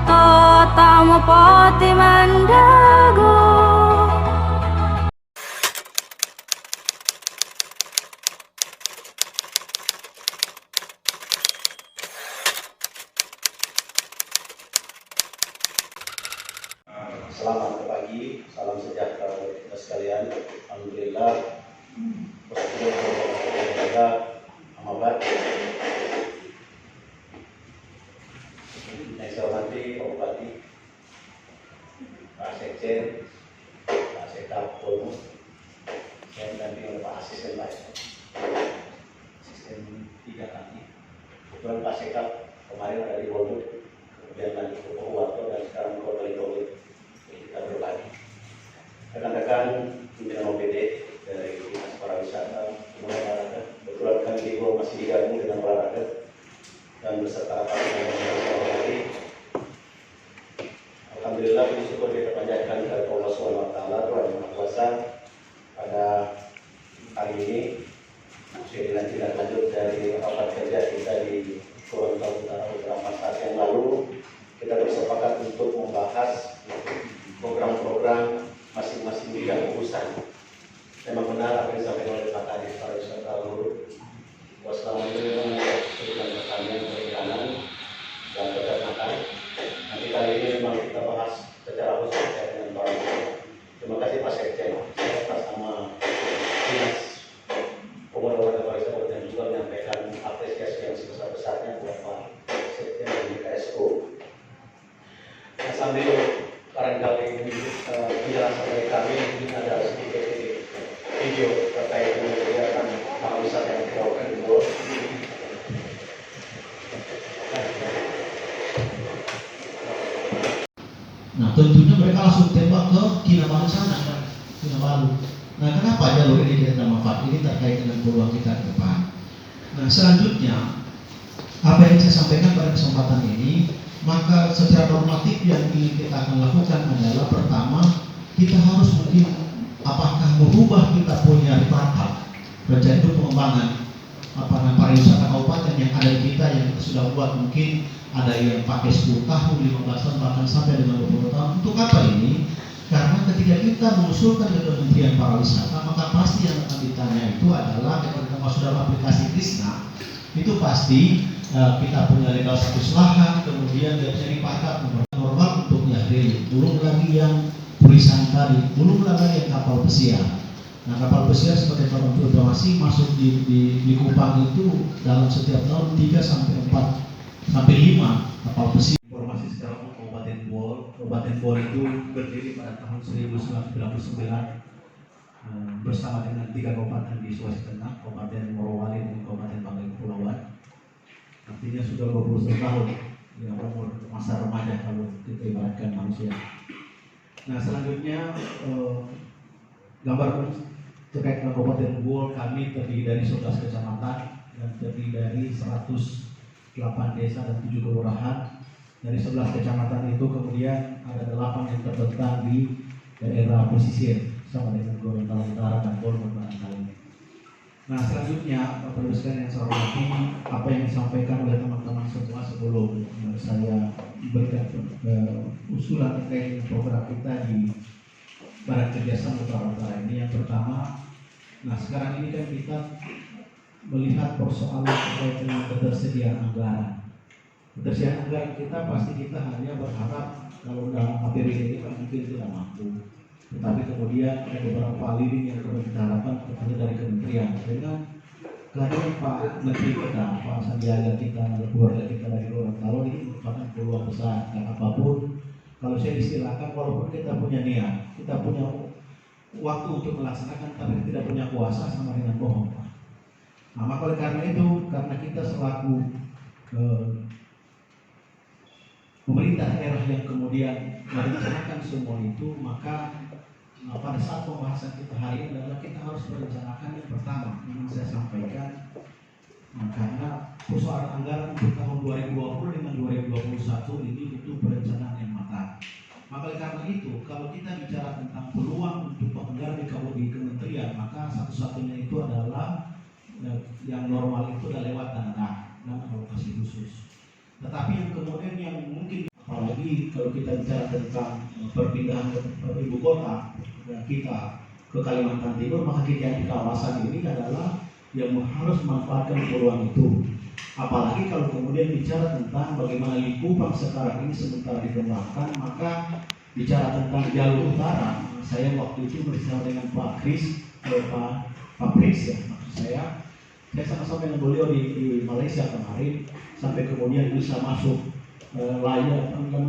kita tamu pati mandago. Selamat pagi, salam sejahtera bagi kita sekalian. Alhamdulillah. Alhamdulillah. Amabat. Yang saya hormati Pak Bupati, Pak Sekjen, Pak Sekap Polmus, saya didampingi oleh Pak Asisten lain, Asisten 3 kali. Kebetulan Pak Sekap kemarin ada di Bogor, kemudian lagi ke Purwokerto dan sekarang ke Bali. Kita berbagi. Rekan-rekan pimpinan OPD dari Dinas Pariwisata, olahraga. Kebetulan kami di Bogor masih digabung dengan olahraga dan beserta yang hormati. Alhamdulillah, puji syukur kita panjatkan kepada Allah Subhanahu Wa Taala, Tuhan Yang Maha Kuasa. Pada hari ini saya lanjut dari rapat kerja kita di Gorontalo Utara beberapa saat yang lalu. Kita bersepakat untuk membahas program-program masing-masing bidang urusan. Memang benar apa yang disampaikan oleh Pak Kadis Pariwisata Luhur, bahwa selama ini memang kebutuhan pertanian, perikanan, dan peternakan. Nanti kali ini memang kita bahas secara khusus terkait dengan pariwisata. Terima kasih Pak Sekjen. Saya atas nama Dinas Pemuda dan Pariwisata dan juga menyampaikan apresiasi yang sebesar-besarnya buat Pak Sekjen dan BKSO. Nah, sambil barangkali ini penjelasan dari kami, ini ada sedikit video terkait dengan kegiatan pariwisata yang dilakukan di Bogor. Nah, tentunya mereka langsung tembak ke Kinabalu sana, Kinabalu. Nah, kenapa jalur ini kita manfaat ini terkait dengan peluang kita ke depan? Nah, selanjutnya apa yang saya sampaikan pada kesempatan ini, maka secara normatif yang kita akan lakukan adalah pertama, kita harus mungkin apakah merubah kita punya tahap rencana pengembangan pariwisata kabupaten yang ada di kita yang kita sudah buat, mungkin ada yang pakai 10 tahun, 15 tahun, bahkan sampai dengan 20 tahun. Untuk apa ini? Karena ketika kita mengusulkan ke Kementerian Pariwisata, maka pasti yang akan ditanya itu adalah ketika kita masuk dalam aplikasi Krisna, itu pasti kita punya legal status lahan, kemudian dia bisa dipakai normal untuk nyari, belum lagi yang tulisan tadi, belum lagi yang kapal pesiar. Nah, kapal pesiar sebagai kalau untuk informasi masuk di Kupang itu dalam setiap tahun 3 sampai 4 sampai 5 kapal pesiar. Informasi secara umum Kabupaten Bor itu berdiri pada tahun 1999 bersama dengan 3 kabupaten di Sulawesi Tengah, Kabupaten Morowali dan Kabupaten Banggai Kepulauan. Artinya sudah 21 tahun ya, umur masa remaja kalau kita ibaratkan manusia. Nah, selanjutnya gambar terkait dengan Kabupaten Bogor, kami terdiri dari 11 kecamatan dan terdiri dari 108 desa dan 7 kelurahan. Dari 11 kecamatan itu kemudian ada 8 yang terbentang di daerah pesisir sama dengan Gorontalo Utara dan Bogor barangkali. Nah, selanjutnya Bapak Ibu sekalian yang saya hormati, apa yang disampaikan oleh teman-teman semua sebelum saya berikan usulan terkait program kita di Badan Kerjasama Utara ini. Yang pertama, nah sekarang ini kan kita melihat persoalan terkait dengan ketersediaan anggaran. Ketersediaan anggaran kita pasti kita hanya berharap kalau dalam APBD ini kan mungkin tidak mampu. Tetapi kemudian ada beberapa leading yang perlu kita harapkan tentunya dari kementerian dengan kehadiran Pak Menteri kita, Pak Sandiaga kita, keluarga kita dari Gorontalo ini merupakan peluang besar. Dan apapun, kalau saya istilahkan, walaupun kita punya niat, kita punya waktu untuk melaksanakan, tapi tidak punya kuasa, sama dengan bohong. Nah, maka oleh karena itu, karena kita selaku pemerintah daerah yang kemudian merencanakan semua itu, maka pada saat pembahasan kita hari ini adalah kita harus merencanakan yang pertama yang saya sampaikan, karena persoalan anggaran untuk tahun 2020 dengan 2021 ini butuh perencanaan yang matang. Maka karena itu, kalau kita bicara tentang peluang untuk penganggaran di kementerian, maka satu-satunya itu adalah yang normal itu adalah lewat dana alokasi khusus. Tetapi yang kemudian yang mungkin apalagi apalagi kalau kita bicara tentang perpindahan ke ibu kota kita ke Kalimantan Timur, maka kita di kawasan ini adalah yang harus memanfaatkan peluang itu. Apalagi kalau kemudian bicara tentang bagaimana Likupang sekarang ini sementara dikembangkan, maka bicara tentang jalur utara, saya waktu itu bersama dengan Pak Kris, Pak Pris ya, maksud saya sama-sama dengan beliau di Malaysia kemarin, sampai kemudian bisa masuk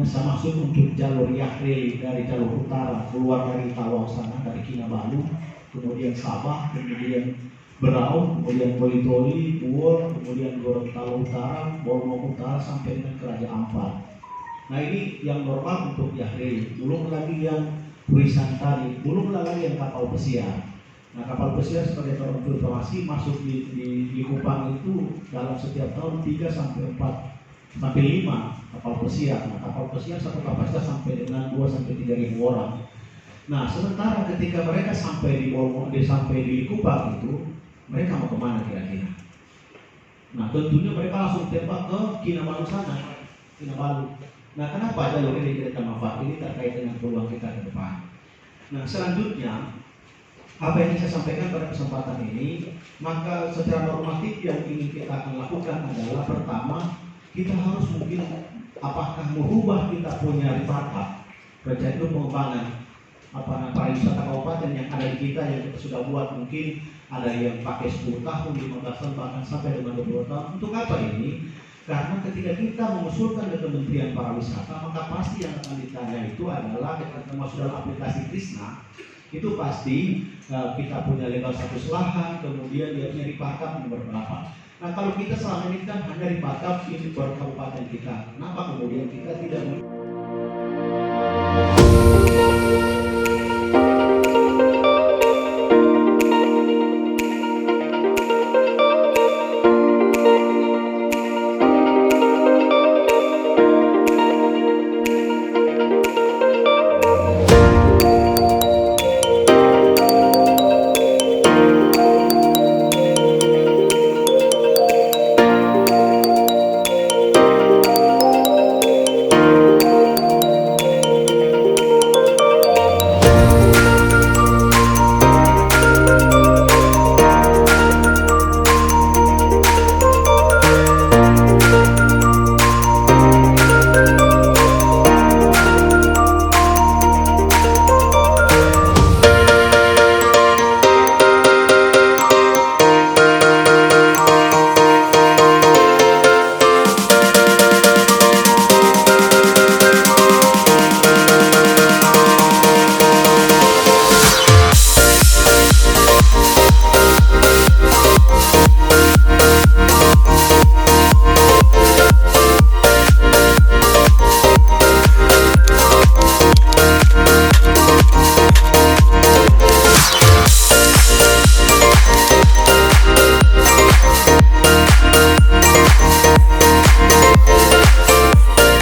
bisa masuk untuk jalur Yahril dari jalur utara keluar dari Tawau sana, dari Kinabalu, kemudian Sabah, kemudian Berau, kemudian Boyolali, Puor, kemudian Gorontalo Utara, Borneo Utara sampai dengan Raja Ampat. Nah ini yang normal untuk Yahril, belum lagi yang tulisan tadi, belum lagi yang kapal pesiar. Nah kapal pesiar sebagai informasi masuk di Kupang itu dalam setiap tahun 3 sampai 4 sampai 5 kapal pesiar. Nah kapal pesiar satu kapasitas sampai dengan 2 sampai 3.000 orang. Nah sementara ketika mereka sampai di Kupang itu, mereka mau kemana kira-kira? Nah tentunya mereka langsung tembak ke Kinabalu sana, Kinabalu. Nah kenapa jalur ini kita manfaat ini terkait dengan peluang kita ke depan? Nah selanjutnya apa yang saya sampaikan pada kesempatan ini, maka secara normatif yang ingin kita akan lakukan adalah pertama, kita harus mungkin apakah merubah kita punya rifatah proyek pengembangan pariwisata kabupaten yang ada di kita yang kita sudah buat, mungkin ada yang pakai 10 tahun, 15 tahun, bahkan sampai dengan 20 tahun. Untuk apa ini? Karena ketika kita mengusulkan ke Kementerian Pariwisata, maka pasti yang akan ditanya itu adalah termasuk dalam aplikasi Krisna, itu pasti kita punya legal status lahan, kemudian dia punya ripakap nomor berapa. Nah kalau kita selama ini kan hanya ripakap ini per kabupaten kita, kenapa kemudian kita tidak